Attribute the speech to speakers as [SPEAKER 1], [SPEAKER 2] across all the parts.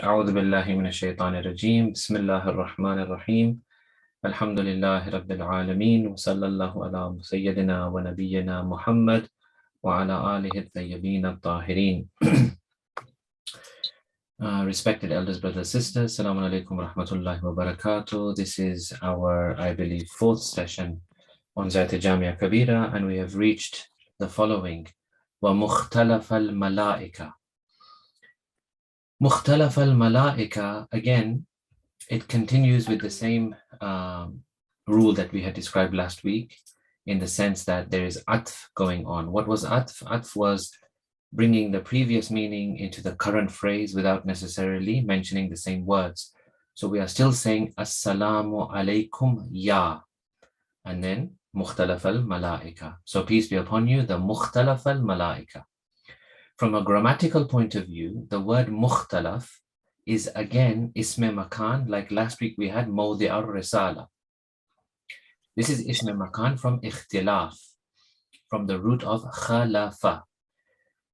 [SPEAKER 1] أعوذ بالله من الشيطان الرجيم بسم الله الرحمن الرحيم الحمد لله رب العالمين وصلى الله على سيدنا ونبينا محمد وعلى آله الطيبين الطاهرين. Respected elders, brothers, sisters, Assalamu alaikum wa rahmatullahi wa barakatuh. This is our, I believe, fourth session on Ziyarat Jamia Kabira, and we have reached the following: wa Mukhtalafal al-Malaikah. Mukhtalafal al-Malaikah, again, it continues with the same rule that we had described last week, in the sense that there is atf going on. What was atf? Atf was bringing the previous meaning into the current phrase without necessarily mentioning the same words. So we are still saying Assalamu alaikum ya, and then Mukhtalafal al-Malaikah. So peace be upon you, the Mukhtalafal al-Malaikah. From a grammatical point of view, the word Mukhtalaf is again isme makan, like last week we had mawdi al-risala. This is isme makan from ikhtilaf, from the root of khalafa.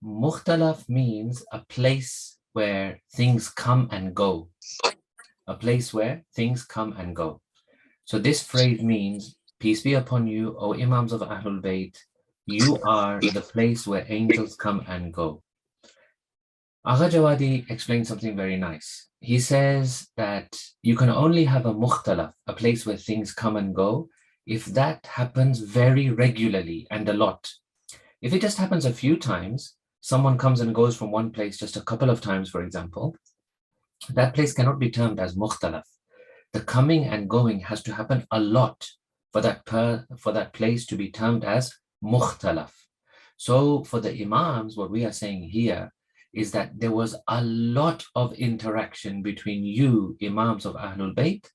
[SPEAKER 1] Mukhtalaf means a place where things come and go. A place where things come and go. So this phrase means, peace be upon you, O Imams of Ahlul Bayt, you are the place where angels come and go. Agha Jawadi explains something very nice. He says that you can only have a mukhtalaf, a place where things come and go, if that happens very regularly and a lot. If it just happens a few times, someone comes and goes from one place just a couple of times, for example, that place cannot be termed as mukhtalaf. The coming and going has to happen a lot for that place to be termed as mukhtalaf. So for the Imams, what we are saying here is that there was a lot of interaction between you, Imams of Ahlul Bayt,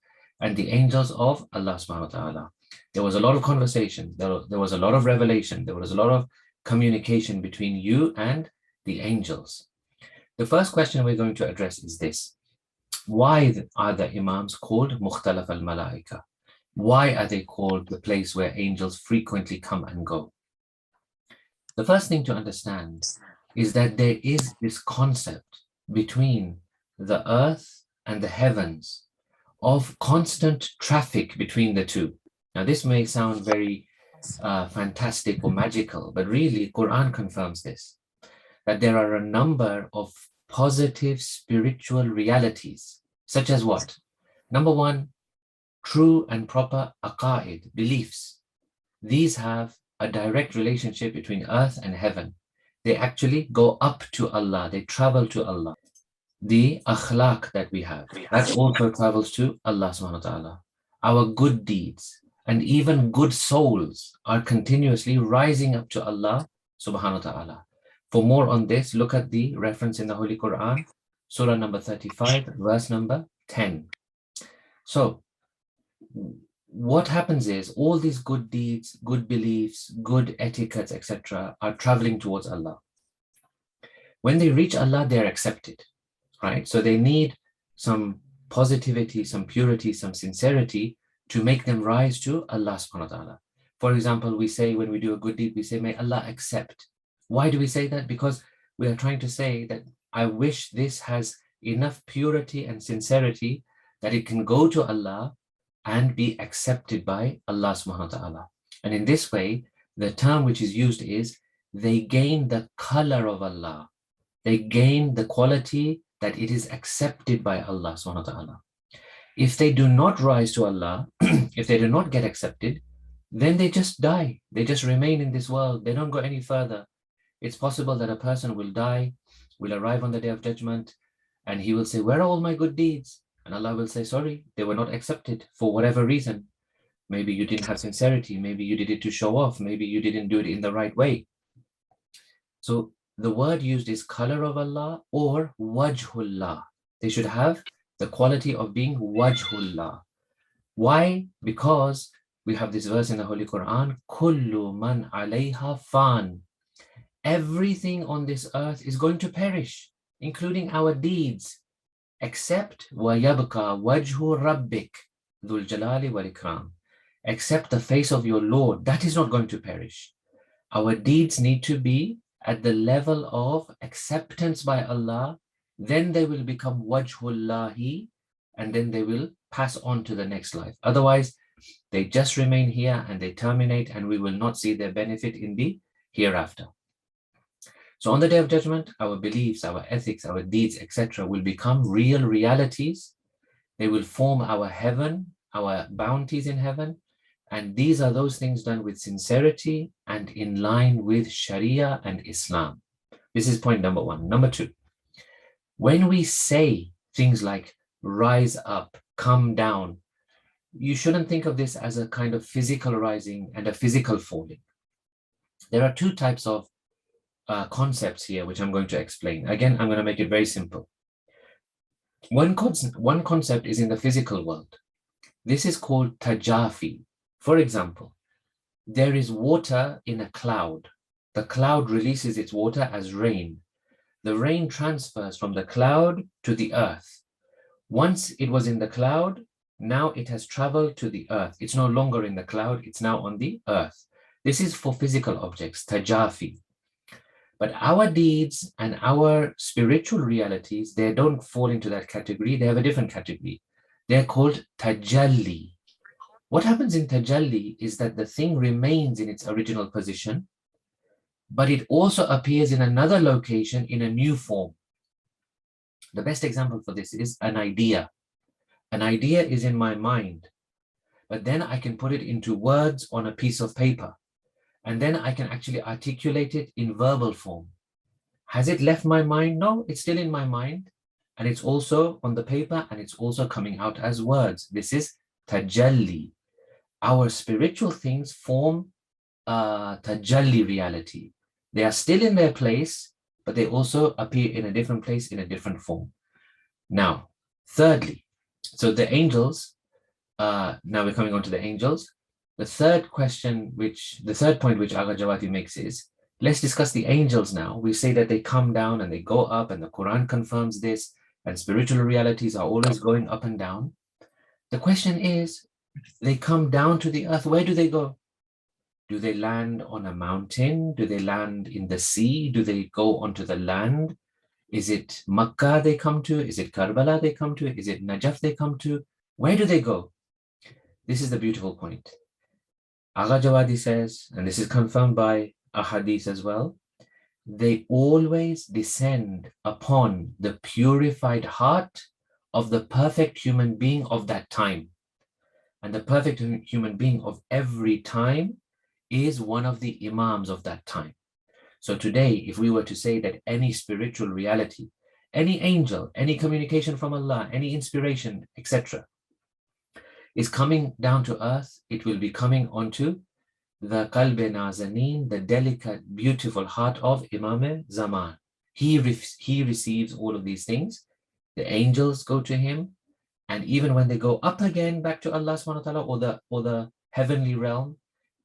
[SPEAKER 1] and the angels of Allah subhanahu wa ta'ala. There was a lot of conversation, there was a lot of revelation, there was a lot of communication between you and the angels. The first question we're going to address is this: why are the Imams called Mukhtalaf al-Malaikah? Why are they called the place where angels frequently come and go? The first thing to understand is that there is this concept between the earth and the heavens of constant traffic between the two. Now this may sound very fantastic or magical, but really Quran confirms this, that there are a number of positive spiritual realities, such as what? Number one, true and proper aqaid, beliefs. These have a direct relationship between earth and heaven. They actually go up to Allah, they travel to Allah. The akhlaq that we have, that also travels to Allah subhanahu wa ta'ala. Our good deeds and even good souls are continuously rising up to Allah subhanahu wa ta'ala. For more on this, look at the reference in the Holy Quran, Surah number 35, verse number 10. So what happens is all these good deeds, good beliefs, good etiquettes, etc. are traveling towards Allah. When they reach Allah, they're accepted, right? So they need some positivity, some purity, some sincerity to make them rise to Allah subhanahu wa ta'ala. For example, we say when we do a good deed, we say, may Allah accept. Why do we say that? Because we are trying to say that I wish this has enough purity and sincerity that it can go to Allah and be accepted by Allah subhanahu wa ta'ala. And in this way, the term which is used is, they gain the color of Allah. They gain the quality that it is accepted by Allah subhanahu wa ta'ala. If they do not rise to Allah, if they do not get accepted, then they just die. They just remain in this world. They don't go any further. It's possible that a person will die, will arrive on the Day of Judgment, and he will say, where are all my good deeds? And Allah will say, sorry, they were not accepted for whatever reason. Maybe you didn't have sincerity. Maybe you did it to show off. Maybe you didn't do it in the right way. So the word used is color of Allah or wajhullah. They should have the quality of being wajhullah. Why? Because we have this verse in the Holy Quran, kullu man alayha fan. Everything on this earth is going to perish, including our deeds, except وَيَبْقَى وَجْهُ رَبِّكَ ذُو الْجَلَالِ وَالْإِكْرَامِ. Except the face of your Lord, that is not going to perish. Our deeds need to be at the level of acceptance by Allah then they will become wajhullahi, and then they will pass on to the next life. Otherwise, they just remain here and they terminate, and we will not see their benefit in the hereafter. So on the Day of Judgment, our beliefs, our ethics, our deeds, etc. will become real realities. They will form our heaven, our bounties in heaven. And these are those things done with sincerity and in line with Sharia and Islam. This is point number one. Number two, when we say things like rise up, come down, you shouldn't think of this as a kind of physical rising and a physical falling. There are two types of concepts here, which I'm going to explain. Again, I'm going to make it very simple. One concept is in the physical world. This is called tajafi. For example, there is water in a cloud. The cloud releases its water as rain. The rain transfers from the cloud to the earth. Once it was in the cloud, now it has traveled to the earth. It's no longer in the cloud, it's now on the earth. This is for physical objects, tajafi. But our deeds and our spiritual realities, they don't fall into that category. They have a different category. They're called tajalli. What happens in tajalli is that the thing remains in its original position, but it also appears in another location in a new form. The best example for this is an idea. An idea is in my mind, but then I can put it into words on a piece of paper, and then I can actually articulate it in verbal form. Has it left my mind? No, it's still in my mind, and it's also on the paper, and it's also coming out as words. This is tajalli. Our spiritual things form tajalli reality. They are still in their place, but they also appear in a different place, in a different form. Now, thirdly, so the angels, now we're coming on to the angels. The third point which Agha Jawati makes is, let's discuss the angels now. We say that they come down and they go up, and the Quran confirms this, and spiritual realities are always going up and down. The question is, they come down to the earth. Where do they go? Do they land on a mountain? Do they land in the sea? Do they go onto the land? Is it Makkah they come to? Is it Karbala they come to? Is it Najaf they come to? Where do they go? This is the beautiful point. Agha Jawadi says, and this is confirmed by ahadith as well, they always descend upon the purified heart of the perfect human being of that time. And the perfect human being of every time is one of the Imams of that time. So today, if we were to say that any spiritual reality, any angel, any communication from Allah, any inspiration, etc., is coming down to earth, it will be coming onto the Qalb-e Nazanin, the delicate, beautiful heart of Imam Zaman. He receives all of these things. The angels go to him, and even when they go up again back to Allah subhanahu wa ta'ala, or the heavenly realm,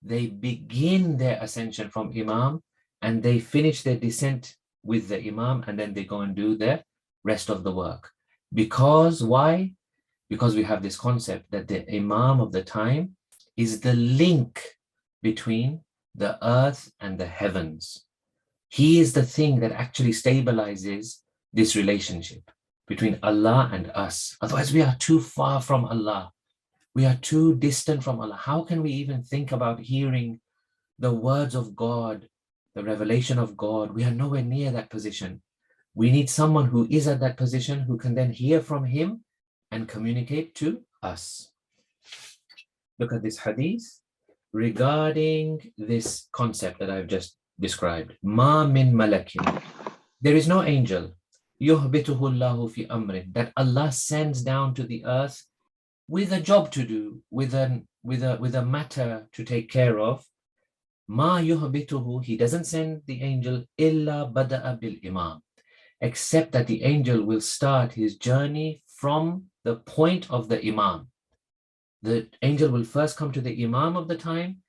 [SPEAKER 1] they begin their ascension from Imam, and they finish their descent with the Imam, and then they go and do the rest of the work. Because why? Because we have this concept that the Imam of the time is the link between the earth and the heavens. He is the thing that actually stabilizes this relationship between Allah and us. Otherwise, we are too far from Allah. We are too distant from Allah. How can we even think about hearing the words of God, the revelation of God? We are nowhere near that position. We need someone who is at that position, who can then hear from him and communicate to us. Look at this hadith regarding this concept that I've just described. Ma min malakin. There is no angel, yuhbituhu Allahu fi amrin, that Allah sends down to the earth with a job to do, with a matter to take care of. Ma yuhbituhu, he doesn't send the angel illa bada'a bil imam, except that the angel will start his journey from the point of the imam. The angel will first come to the imam of the time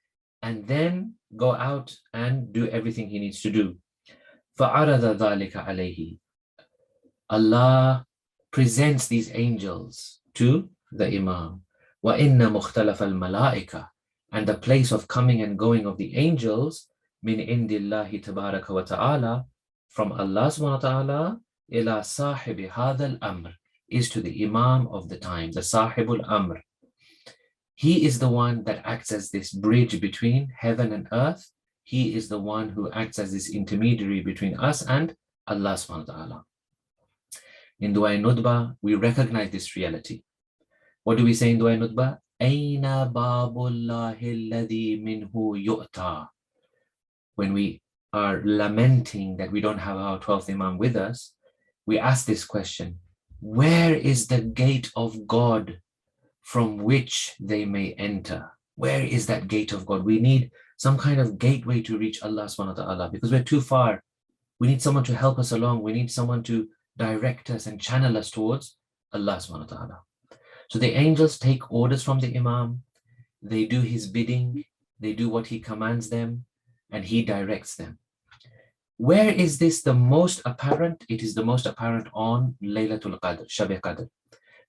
[SPEAKER 1] and then go out and do everything he needs to do. فَعَرَضَ ذَلِكَ عَلَيْهِ. Allah presents these angels to the imam. وَإِنَّ مُخْتَلَفَ الْمَلَائِكَةِ. And the place of coming and going of the angels, مِنْ عِنْدِ اللَّهِ تَبَارَكَ وَتَعَالَى, from Allah subhanahu wa ta'ala, إلى صاحب هذا الأمر, is to the Imam of the times, the Sahibul Amr. He is the one that acts as this bridge between heaven and earth. He is the one who acts as this intermediary between us and Allah subhanahu wa ta'ala. In Dua Nudba, we recognize this reality. What do we say in Dua Nudba? Aina babullahi alladhi minhu yu'ta. When we are lamenting that we don't have our 12th Imam with us, we ask this question: where is the gate of God from which they may enter? Where is that gate of God? We need some kind of gateway to reach Allah subhanahu wa ta'ala because we're too far. We need someone to help us along. We need someone to direct us and channel us towards Allah subhanahu wa ta'ala. So the angels take orders from the Imam, they do his bidding, they do what he commands them, and he directs them. Where is this the most apparent? It is the most apparent on Laylatul Qadr, Shab Qadr.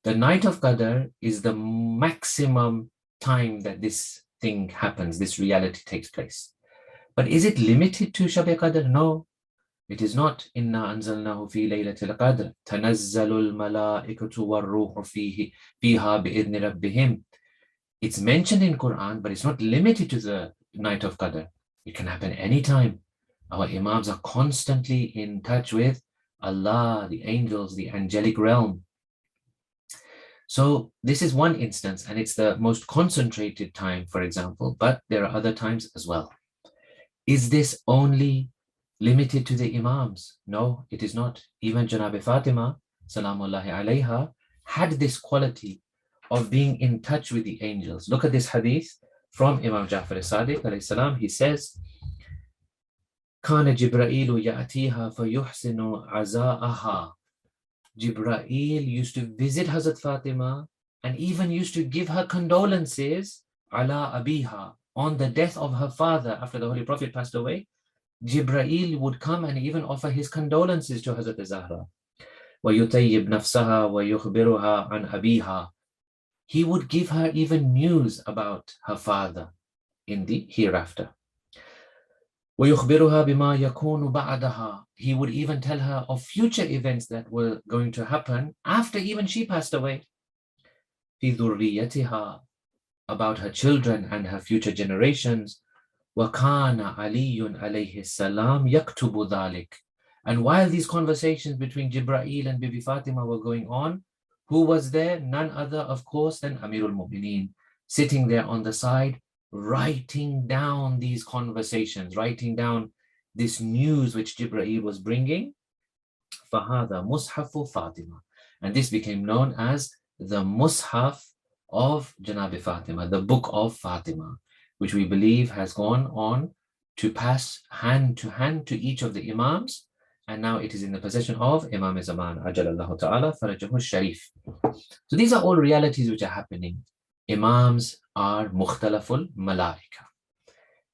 [SPEAKER 1] The night of Qadr is the maximum time that this thing happens, this reality takes place. But is it limited to Shab Qadr? No, it is not. Inna anzalnahu fi laylatil qadr tanazzalul malaikatu war-ruhu fiha bi'idhni rabbihim. It's mentioned in Quran, but it's not limited to the night of Qadr. It can happen anytime. Our Imams are constantly in touch with Allah, the angels, the angelic realm. So this is one instance, and it's the most concentrated time, for example, but there are other times as well. Is this only limited to the Imams? No, it is not. Even Janab Fatima, salamullahi alayha, had this quality of being in touch with the angels. Look at this hadith from Imam Ja'far as-Sadiq alayhi salam. He says, Kana Jibra'il ya'atiha fayuhsinu aza'aha. Jibra'il used to visit Hazrat Fatima and even used to give her condolences ala abiha, on the death of her father after the Holy Prophet passed away. Jibra'il would come and even offer his condolences to Hazrat Zahra. وَيُطَيِّبْ نَفْسَهَا وَيُخْبِرُهَا عَنْ أَبِيهَا. He would give her even news about her father in the hereafter. وَيُخْبِرُهَا بِمَا يَكُونُ بَعْدَهَا. He would even tell her of future events that were going to happen after even she passed away. فِي ذُرِّيَّتِهَا. About her children and her future generations. وَكَانَ عَلِيٌّ عَلَيْهِ السَّلَامُ يَكْتُبُ ذَلِكَ. And while these conversations between Jibra'il and Bibi Fatima were going on, who was there? None other, of course, than Amirul Mu'mineen, sitting there on the side, writing down these conversations, writing down this news which Jibra'il was bringing. فَهَذَا مُصْحَفُ Fatima. And this became known as the Mus'haf of Janab Fatima, the book of Fatima, which we believe has gone on to pass hand to each of the Imams, and now it is in the possession of Imam Zaman, Ajalallahu Ta'ala, Farajahu Sharif. So these are all realities which are happening. Imams are Mukhtalafal Malaikah.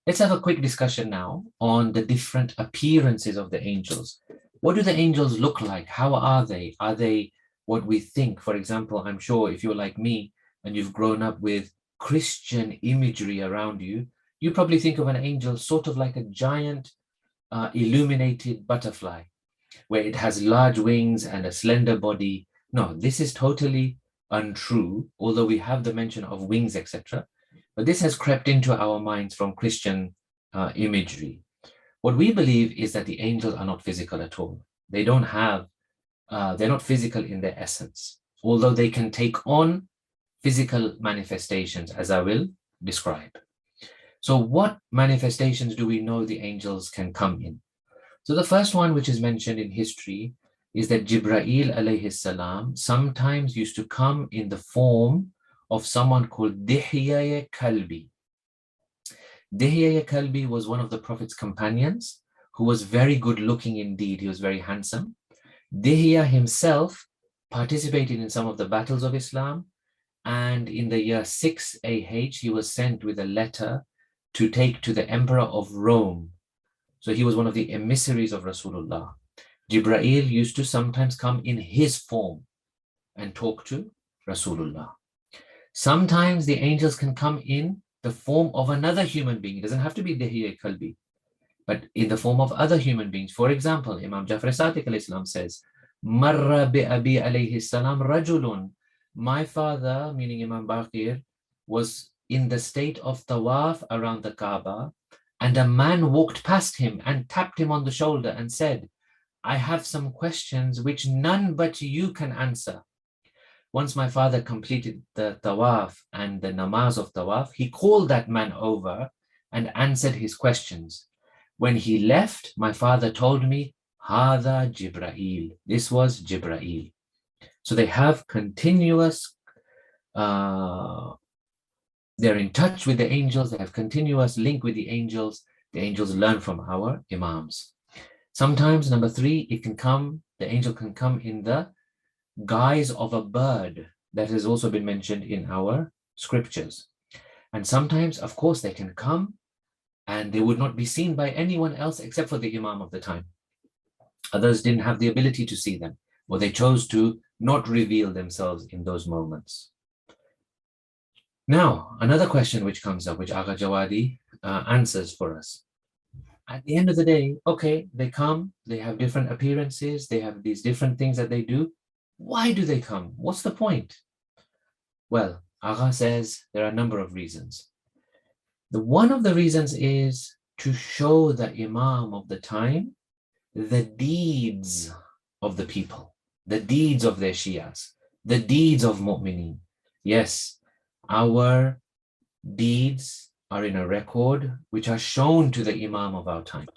[SPEAKER 1] Let's have a quick discussion now on the different appearances of the angels. What do the angels look like? How are they? Are they what we think? For example, I'm sure if you're like me and you've grown up with Christian imagery around you, you probably think of an angel sort of like a giant illuminated butterfly, where it has large wings and a slender body. No, this is totally untrue, although we have the mention of wings, etc. But this has crept into our minds from Christian imagery. What we believe is that the angels are not physical at all. They don't have, they're not physical in their essence, although they can take on physical manifestations, as I will describe. So what manifestations do we know the angels can come in? So the first one which is mentioned in history is that Jibra'il alayhi salam sometimes used to come in the form of someone called Dihya Kalbi. Dihya Kalbi was one of the Prophet's companions who was very good looking indeed. He was very handsome. Dihya himself participated in some of the battles of Islam, and in the year 6 AH he was sent with a letter to take to the Emperor of Rome. So he was one of the emissaries of Rasulullah. Jibra'il used to sometimes come in his form and talk to Rasulullah. Sometimes the angels can come in the form of another human being. It doesn't have to be Dihya Kalbi, but in the form of other human beings. For example, Imam Ja'far as-Sadiq alayhi salam says, Marra bi abi alayhi salam rajulun. My father, meaning Imam Baqir, was in the state of tawaf around the Kaaba, and a man walked past him and tapped him on the shoulder and said, I have some questions which none but you can answer. Once my father completed the tawaf and the namaz of tawaf, he called that man over and answered his questions. When he left, my father told me, Hada Jibreel. This was Jibreel. So they have continuous, they're in touch with the angels, they have continuous link with the angels learn from our Imams. Sometimes, number 3, the angel can come in the guise of a bird. That has also been mentioned in our scriptures. And sometimes, of course, they can come and they would not be seen by anyone else except for the Imam of the time. Others didn't have the ability to see them, or they chose to not reveal themselves in those moments. Now, another question which comes up, which Agha Jawadi answers for us. At the end of the day, okay, they come, they have different appearances, they have these different things that they do. Why do they come? What's the point? Well, Agha says there are a number of reasons. One of the reasons is to show the Imam of the time the deeds of the people, the deeds of their Shias, the deeds of Mu'mineen. Yes, our deeds are in a record which are shown to the Imam of our time.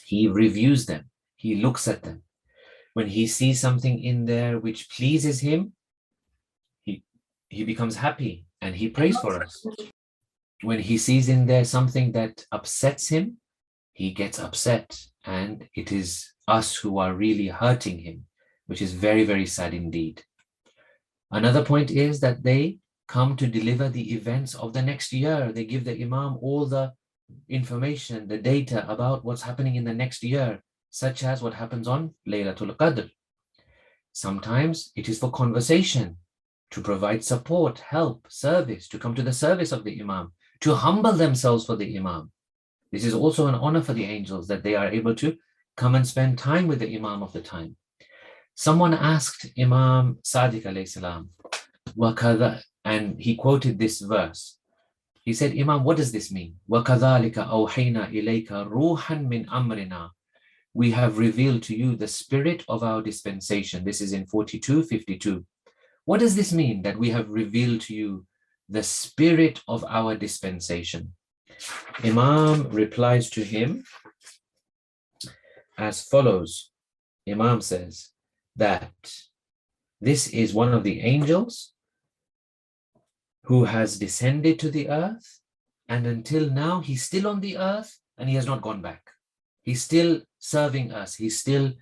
[SPEAKER 1] He reviews them, he looks at them. When he sees something in there which pleases him, he becomes happy and he prays for us. When he sees in there something that upsets him, he gets upset, and it is us who are really hurting him, which is very, very sad indeed. Another point is that they come to deliver the events of the next year. They give the Imam all the information, the data about what's happening in the next year, such as what happens on Laylatul Qadr. Sometimes it is for conversation, to provide support, help, service, to come to the service of the Imam, to humble themselves for the Imam. This is also an honor for the angels, that they are able to come and spend time with the Imam of the time. Someone asked Imam Sadiq alayhi salam, and he quoted this verse. He said, Imam, what does this mean? وَكَذَلِكَ أَوْحَيْنَا إِلَيْكَ رُوحًا مِّنْ أَمْرِنَا. We have revealed to you the spirit of our dispensation. This is in 42:52. What does this mean, that we have revealed to you the spirit of our dispensation? Imam replies to him as follows. Imam says that this is one of the angels who has descended to the earth, and until now he's still on the earth and he has not gone back. He's still serving us, he's still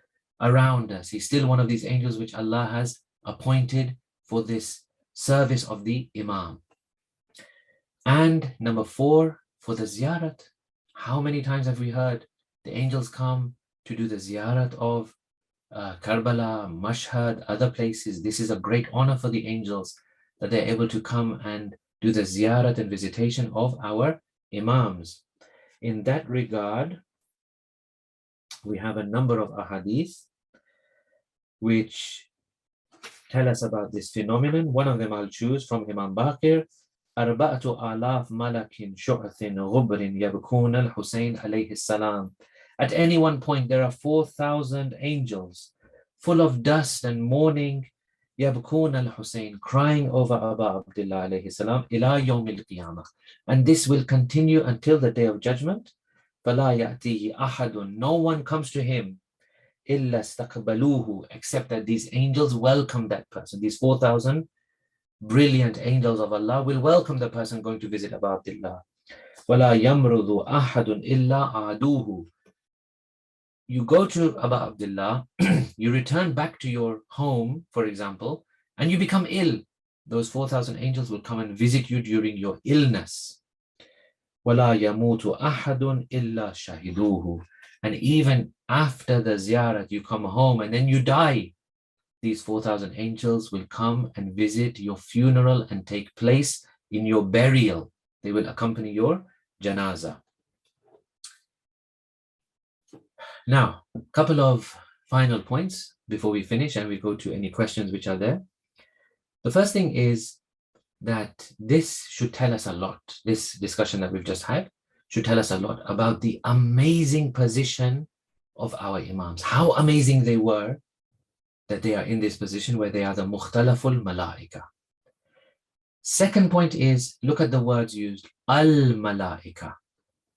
[SPEAKER 1] around us, he's still one of these angels which Allah has appointed for this service of the Imam. And number 4, for the ziyarat. How many times have we heard the angels come to do the ziyarat of Karbala, Mashhad, other places? This is a great honor for the angels, that they're able to come and do the ziyarat and visitation of our Imams. In that regard, we have a number of ahadith which tell us about this phenomenon. One of them I'll choose from Imam Baqir. أربعة آلاف ملك شعث غبر يبكون الحسين عليه السلام. At any one point there are 4,000 angels full of dust and mourning, يبكون الحسين, crying over Abu Abdullah عليه السلام إلى يوم القيامة. And this will continue until the day of judgment. فلا يأتيه أحد, no one comes to him, إلا استقبلوه, except that these angels welcome that person. These 4,000 brilliant angels of Allah will welcome the person going to visit Abu Abdullah. وَلَا يَمْرُضُ أَحَدٌ إِلَّا عَدُوهُ. You go to Abu Abdullah, you return back to your home, for example, and you become ill. Those 4,000 angels will come and visit you during your illness. وَلَا يَمُوتُ أَحَدٌ إِلَّا شَهِدُوهُ. And even after the ziyarat, you come home and then you die, these 4,000 angels will come and visit your funeral and take place in your burial. They will accompany your janazah. Now, a couple of final points before we finish and we go to any questions which are there. The first thing is that this should tell us a lot. This discussion that we've just had should tell us a lot about the amazing position of our Imams. How amazing they were that they are in this position where they are the Mukhtalafal Malaikah. Second point is, look at the words used, al-Malaikah.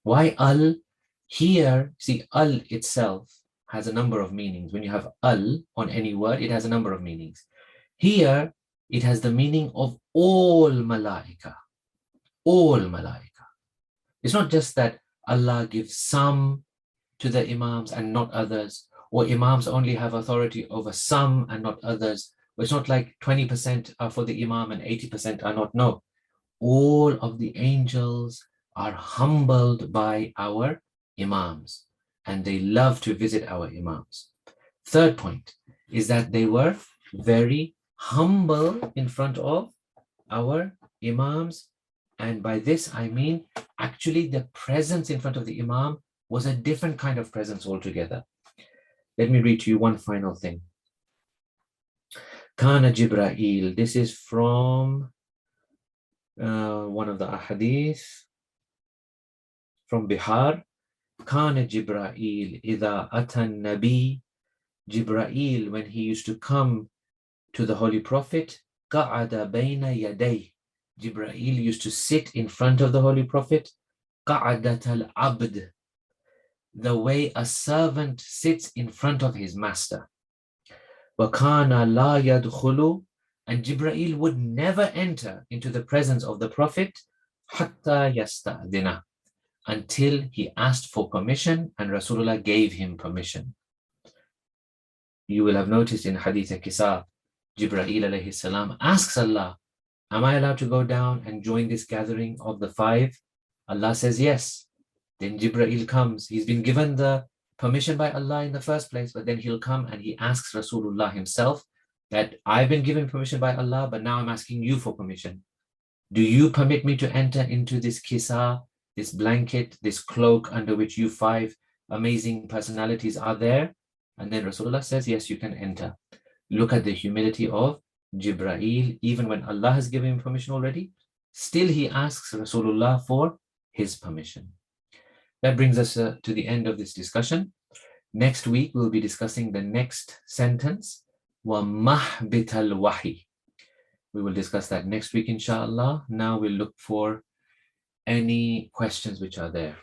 [SPEAKER 1] Why al? Here, see, al itself has a number of meanings. When you have al on any word, it has a number of meanings. Here, it has the meaning of all Malaikah. All Malaikah. It's not just that Allah gives some to the Imams and not others, or Imams only have authority over some and not others. It's not like 20% are for the Imam and 80% are not. No. All of the angels are humbled by our Imams and they love to visit our Imams. Third point is that they were very humble in front of our Imams. And by this, I mean, actually the presence in front of the Imam was a different kind of presence altogether. Let me read to you one final thing. Kana Jibra'il. This is from one of the ahadith from Bihar. Kana Jibra'il idha atan nabi. Jibra'il, when he used to come to the Holy Prophet, qa'ada bayna yaday. Jibra'il used to sit in front of the Holy Prophet, qa'adat al-abd, the way a servant sits in front of his master. وَكَانَ لَا يَدْخُلُ, and Jibra'il would never enter into the presence of the Prophet حَتَّى يَسْتَأْذِنَ, until he asked for permission and Rasulullah gave him permission. You will have noticed in Hadith Kisa, Jibra'il alayhi salam asks Allah, am I allowed to go down and join this gathering of the five? Allah says yes. Then Jibra'il comes. He's been given the permission by Allah in the first place, but then he'll come and he asks Rasulullah himself that I've been given permission by Allah, but now I'm asking you for permission. Do you permit me to enter into this kisa, this blanket, this cloak under which you five amazing personalities are there? And then Rasulullah says, yes, you can enter. Look at the humility of Jibra'il. Even when Allah has given him permission already, still he asks Rasulullah for his permission. That brings us to the end of this discussion. Next week, we'll be discussing the next sentence, وَمَحْبِتَ الْوَحِي. We will discuss that next week, inshallah. Now we'll look for any questions which are there.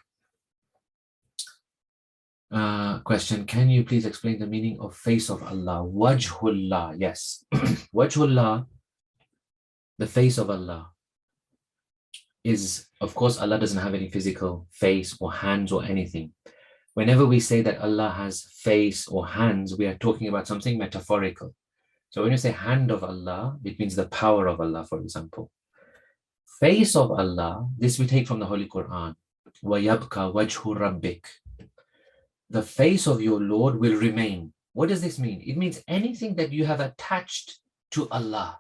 [SPEAKER 1] Question, can you please explain the meaning of face of Allah? Wajhullah, yes. Wajhullah, the face of Allah, is, of course, Allah doesn't have any physical face or hands or anything. Whenever we say that Allah has face or hands, we are talking about something metaphorical. So when you say hand of Allah, it means the power of Allah, for example. Face of Allah, this we take from the Holy Quran. وَيَبْكَى وَجْهُ رَبِّكَ. The face of your Lord will remain. What does this mean? It means anything that you have attached to Allah.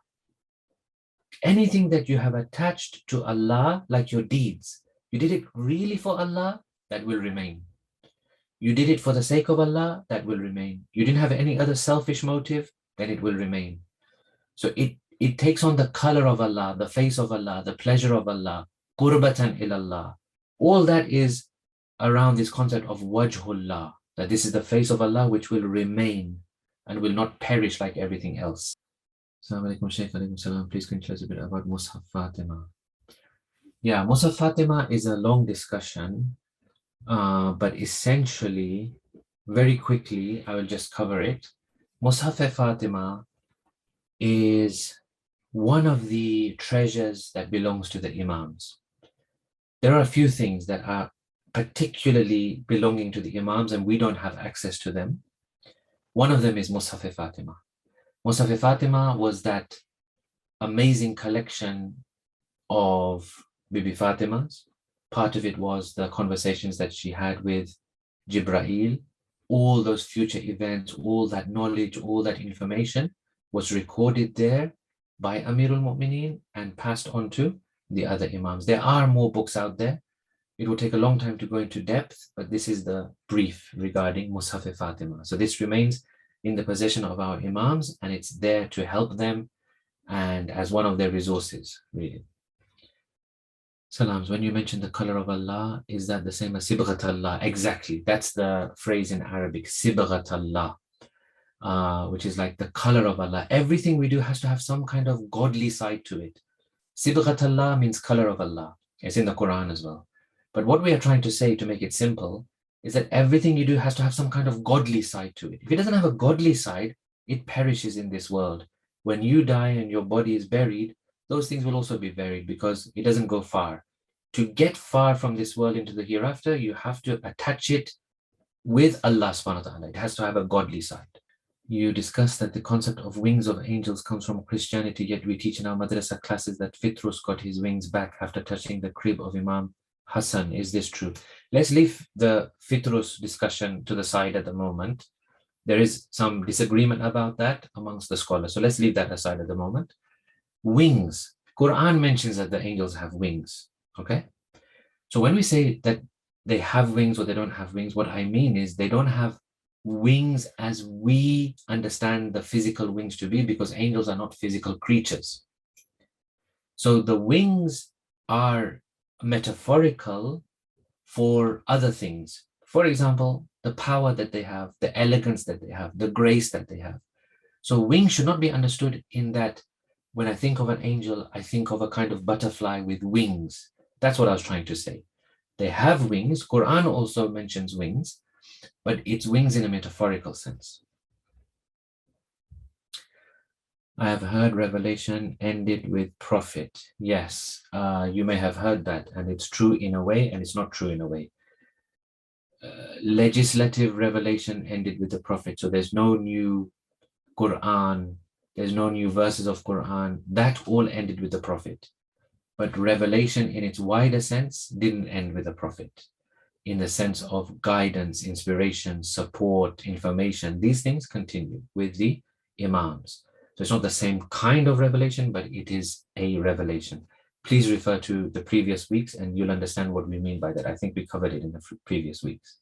[SPEAKER 1] Anything that you have attached to Allah, like your deeds, you did it really for Allah, that will remain. You did it for the sake of Allah, that will remain. You didn't have any other selfish motive, then it will remain. So it takes on the color of Allah, the face of Allah, the pleasure of Allah, qurbatan ilallah. All that is around this concept of wajhullah, that this is the face of Allah which will remain and will not perish like everything else. Assalamu alaikum, Shaykh. Alaikum salam. Please can you tell us a bit about Mus'haf Fatima? Yeah, Mus'haf Fatima is a long discussion, but essentially, very quickly, I will just cover it. Mus'haf Fatima is one of the treasures that belongs to the Imams. There are a few things that are particularly belonging to the Imams and we don't have access to them. One of them is Mus'haf Fatima. Mus'haf Fatima was that amazing collection of Bibi Fatimas. Part of it was the conversations that she had with Jibra'il. All those future events, all that knowledge, all that information was recorded there by Amirul Mu'mineen and passed on to the other Imams. There are more books out there. It will take a long time to go into depth, but this is the brief regarding Mus'haf Fatima. So this remains in the possession of our Imams, and it's there to help them and as one of their resources, really. Salams, when you mentioned the color of Allah, is that the same as Sibghat Allah? Exactly. That's the phrase in Arabic, Sibghat Allah, which is like the color of Allah. Everything we do has to have some kind of godly side to it. Sibghat Allah means color of Allah. It's in the Quran as well. But what we are trying to say, to make it simple, is that everything you do has to have some kind of godly side to it. If it doesn't have a godly side, it perishes in this world. When you die and your body is buried, those things will also be buried because it doesn't go far. To get far from this world into the hereafter, you have to attach it with Allah subhanahu wa ta'ala. It has to have a godly side. You discussed that the concept of wings of angels comes from Christianity, yet we teach in our madrasa classes that Fitrus got his wings back after touching the crib of Imam Hassan. Is this true? Let's leave the Fitrus discussion to the side at the moment. There is some disagreement about that amongst the scholars. So let's leave that aside at the moment. Wings. Quran mentions that the angels have wings. Okay. So when we say that they have wings or they don't have wings, what I mean is they don't have wings as we understand the physical wings to be, because angels are not physical creatures. So the wings are metaphorical for other things. For example, the power that they have, the elegance that they have, the grace that they have. So wings should not be understood in that when I think of an angel, I think of a kind of butterfly with wings. That's what I was trying to say. They have wings. Quran also mentions wings, but it's wings in a metaphorical sense. I have heard Revelation ended with prophet. Yes, you may have heard that, and it's true in a way, and it's not true in a way. Legislative revelation ended with the prophet, so there's no new Quran, there's no new verses of Quran. That all ended with the prophet. But revelation in its wider sense didn't end with the prophet. In the sense of guidance, inspiration, support, information, these things continue with the Imams. So it's not the same kind of revelation, but it is a revelation. Please refer to the previous weeks and you'll understand what we mean by that. I think we covered it in the previous weeks.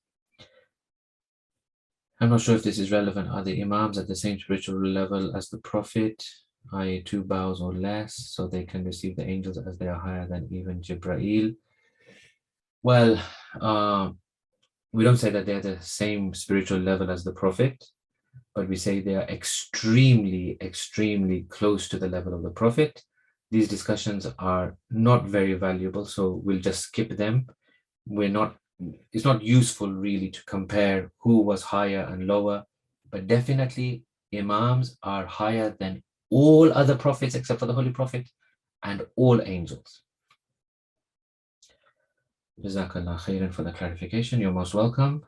[SPEAKER 1] I'm not sure if this is relevant. Are the Imams at the same spiritual level as the Prophet, i.e. 2 bows or less, so they can receive the angels as they are higher than even Jibreel? Well, we don't say that they're the same spiritual level as the Prophet, but we say they are extremely, extremely close to the level of the Prophet. These discussions are not very valuable, so we'll just skip them. It's not useful really to compare who was higher and lower, but definitely Imams are higher than all other prophets except for the Holy Prophet and all angels. Jazakallah khairan for the clarification. You're most welcome.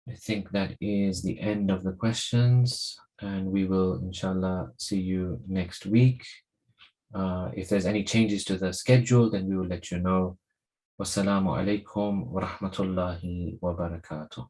[SPEAKER 1] I think that is the end of the questions, and we will inshallah see you next week. If there's any changes to the schedule, then we will let you know. Wassalamu alaikum wa rahmatullahi wa barakatuh.